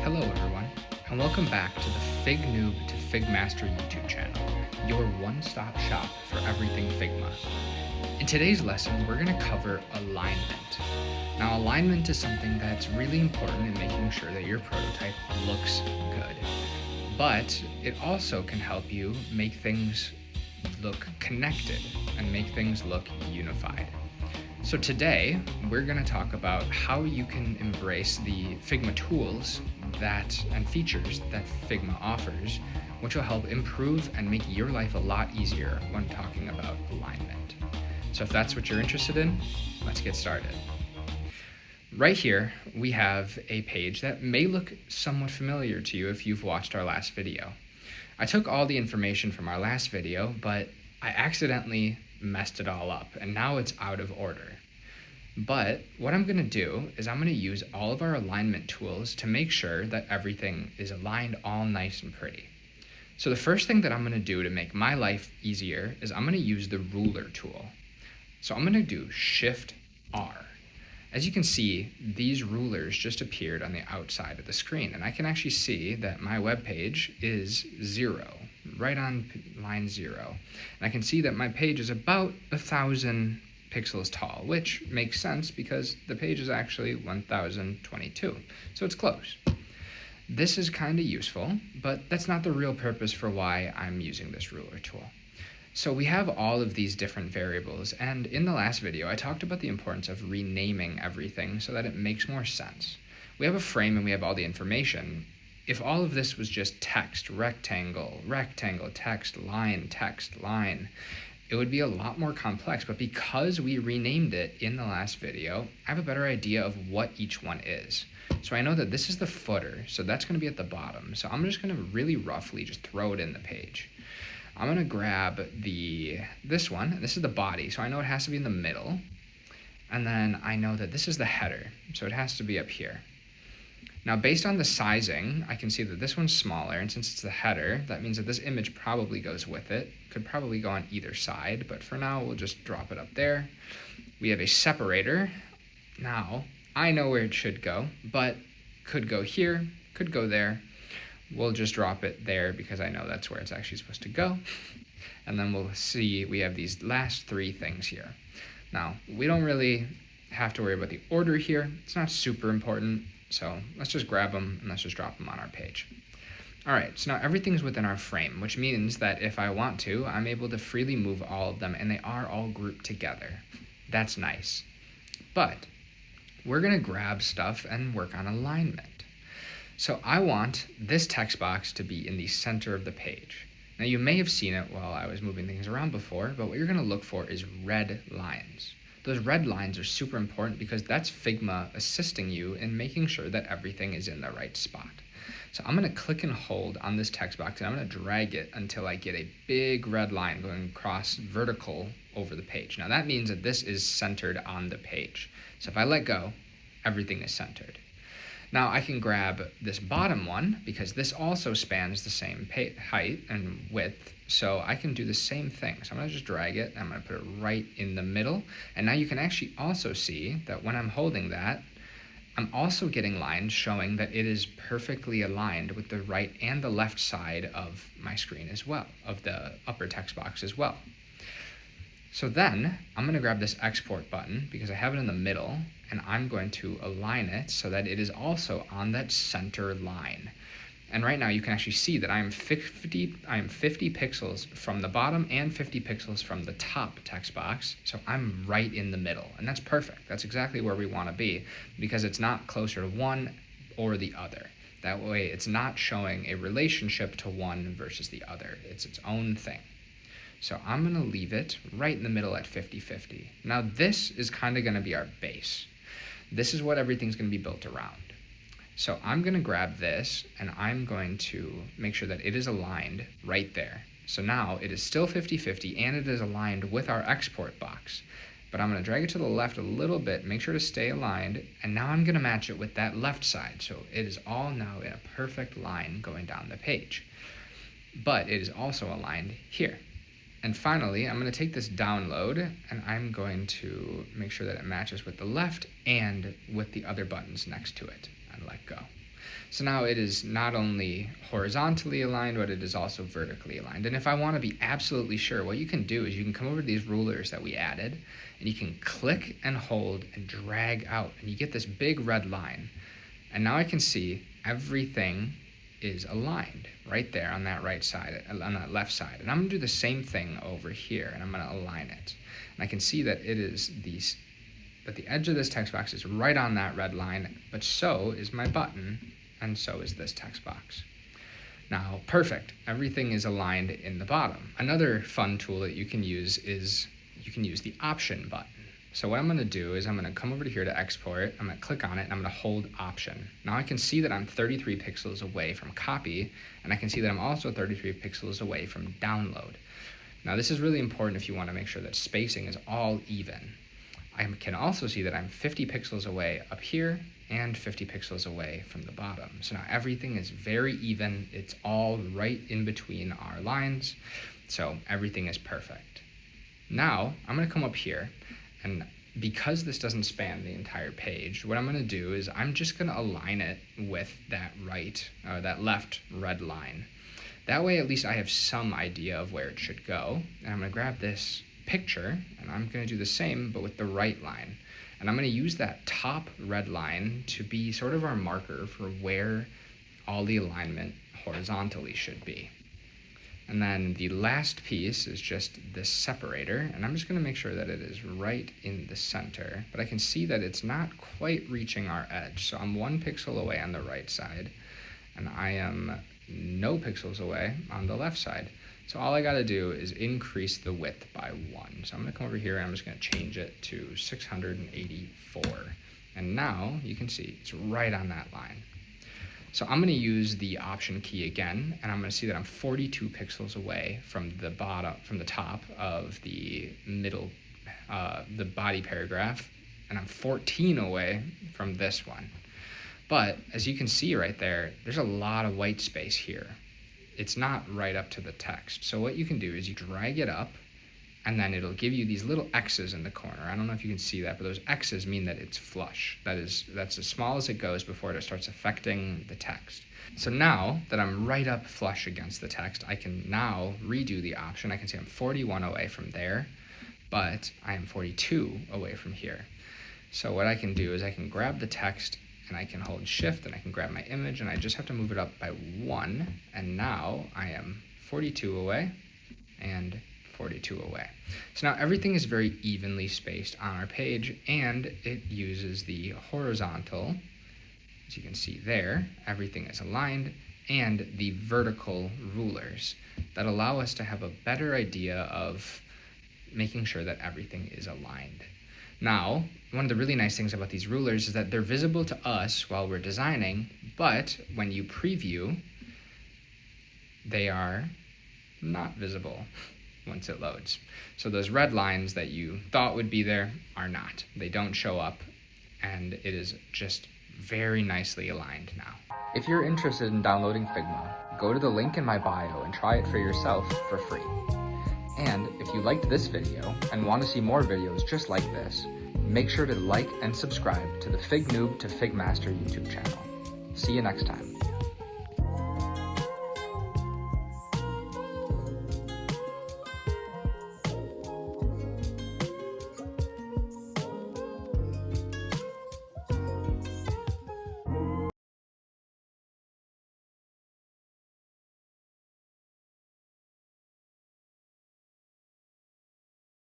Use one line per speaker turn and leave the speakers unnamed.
Hello everyone, and welcome back to the Fignoob to Figmaster YouTube channel, your one-stop shop for everything Figma. In today's lesson, we're going to cover alignment. Now, alignment is something that's really important in making sure that your prototype looks good, but it also can help you make things look connected and make things look unified. So today, we're going to talk about how you can embrace the Figma tools and features that Figma offers, which will help improve and make your life a lot easier when talking about alignment. So if that's what you're interested in, let's get started. Right here, we have a page that may look somewhat familiar to you if you've watched our last video. I took all the information from our last video, but I accidentally messed it all up, and now it's out of order. But what I'm going to do is I'm going to use all of our alignment tools to make sure that everything is aligned all nice and pretty. So the first thing that I'm going to do to make my life easier is I'm going to use the ruler tool. So I'm going to do Shift R. As you can see, these rulers just appeared on the outside of the screen, and I can actually see that my web page is 0, right on line 0. And I can see that my page is about 1,000 pixels tall, which makes sense because the page is actually 1022, so it's close. This is kind of useful, but that's not the real purpose for why I'm using this ruler tool. So we have all of these different variables, and in the last video I talked about the importance of renaming everything so that it makes more sense. We have a frame and we have all the information. If all of this was just text, rectangle, rectangle, text, line, it would be a lot more complex, but because we renamed it in the last video, I have a better idea of what each one is. So I know that this is the footer, so that's going to be at the bottom. So I'm just going to really roughly just throw it in the page. I'm going to grab this one. This is the body, so I know it has to be in the middle. And then I know that this is the header, so it has to be up here. Now, based on the sizing, I can see that this one's smaller, and since it's the header, that means that this image probably goes with it. Could probably go on either side, but for now, we'll just drop it up there. We have a separator. Now, I know where it should go, but could go here, could go there. We'll just drop it there because I know that's where it's actually supposed to go. And then we'll see we have these last 3 things here. Now, we don't really have to worry about the order here. It's not super important. So let's just grab them and let's just drop them on our page. All right, so now everything's within our frame, which means that if I want to, I'm able to freely move all of them and they are all grouped together. That's nice. But we're gonna grab stuff and work on alignment. So I want this text box to be in the center of the page. Now you may have seen it while I was moving things around before, but what you're gonna look for is red lines. Those red lines are super important because that's Figma assisting you in making sure that everything is in the right spot. So I'm going to click and hold on this text box and I'm going to drag it until I get a big red line going across vertical over the page. Now that means that this is centered on the page. So if I let go, everything is centered. Now I can grab this bottom one because this also spans the same height and width, so I can do the same thing. So I'm going to just drag it, and I'm going to put it right in the middle, and now you can actually also see that when I'm holding that, I'm also getting lines showing that it is perfectly aligned with the right and the left side of my screen as well, of the upper text box as well. So then I'm going to grab this export button because I have it in the middle, and I'm going to align it so that it is also on that center line. And right now you can actually see that I am 50 pixels from the bottom and 50 pixels from the top text box. So I'm right in the middle, and that's perfect. That's exactly where we want to be because it's not closer to one or the other. That way it's not showing a relationship to one versus the other. It's its own thing. So I'm going to leave it right in the middle at 50-50. Now this is kind of going to be our base. This is what everything's going to be built around. So I'm going to grab this and I'm going to make sure that it is aligned right there. So now it is still 50-50 and it is aligned with our export box. But I'm going to drag it to the left a little bit, make sure to stay aligned, and now I'm going to match it with that left side. So it is all now in a perfect line going down the page. But it is also aligned here. And finally, I'm going to take this download and I'm going to make sure that it matches with the left and with the other buttons next to it and let go. So now it is not only horizontally aligned, but it is also vertically aligned. And if I want to be absolutely sure, what you can do is you can come over to these rulers that we added, and you can click and hold and drag out, and you get this big red line. And now I can see everything is aligned right there on that right side, on that left side. And I'm gonna do the same thing over here, and I'm gonna align it. And I can see that it is that the edge of this text box is right on that red line, but so is my button, and so is this text box. Now, perfect, everything is aligned in the bottom. Another fun tool that you can use is you can use the option button. So what I'm gonna do is I'm gonna come over to here to export, I'm gonna click on it, and I'm gonna hold option. Now I can see that I'm 33 pixels away from copy, and I can see that I'm also 33 pixels away from download. Now this is really important if you wanna make sure that spacing is all even. I can also see that I'm 50 pixels away up here and 50 pixels away from the bottom. So now everything is very even, it's all right in between our lines, so everything is perfect. Now I'm gonna come up here, and because this doesn't span the entire page, what I'm gonna do is I'm just gonna align it with that left red line. That way at least I have some idea of where it should go. And I'm gonna grab this picture, and I'm gonna do the same, but with the right line. And I'm gonna use that top red line to be sort of our marker for where all the alignment horizontally should be. And then the last piece is just this separator, and I'm just gonna make sure that it is right in the center, but I can see that it's not quite reaching our edge. So I'm 1 pixel away on the right side, and I am no pixels away on the left side. So all I gotta do is increase the width by 1. So I'm gonna come over here and I'm just gonna change it to 684. And now you can see it's right on that line. So I'm gonna use the option key again, and I'm gonna see that I'm 42 pixels away from the top of the middle, the body paragraph, and I'm 14 away from this one. But as you can see right there, there's a lot of white space here. It's not right up to the text. So what you can do is you drag it up, and then it'll give you these little X's in the corner. I don't know if you can see that, but those X's mean that it's flush. That's as small as it goes before it starts affecting the text. So now that I'm right up flush against the text, I can now redo the option. I can see I'm 41 away from there, but I am 42 away from here. So what I can do is I can grab the text, and I can hold shift, and I can grab my image, and I just have to move it up by 1, and now I am 42 away and 42 away. So now everything is very evenly spaced on our page, and it uses the horizontal, as you can see there, everything is aligned, and the vertical rulers that allow us to have a better idea of making sure that everything is aligned. Now, one of the really nice things about these rulers is that they're visible to us while we're designing, but when you preview, they are not visible once it loads. So those red lines that you thought would be there are not. They don't show up, and it is just very nicely aligned now. If you're interested in downloading Figma, go to the link in my bio and try it for yourself for free. And if you liked this video and want to see more videos just like this, make sure to like and subscribe to the Fignoob to Figmaster YouTube channel. See you next time.